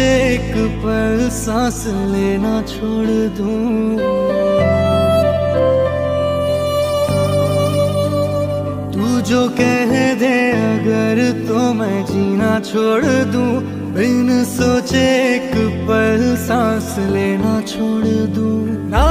एक पल सांस लेना छोड़ दूं। तू जो कह दे अगर तो मैं जीना छोड़ दूं। बिन सोचे एक पल सांस लेना छोड़ दूं। ना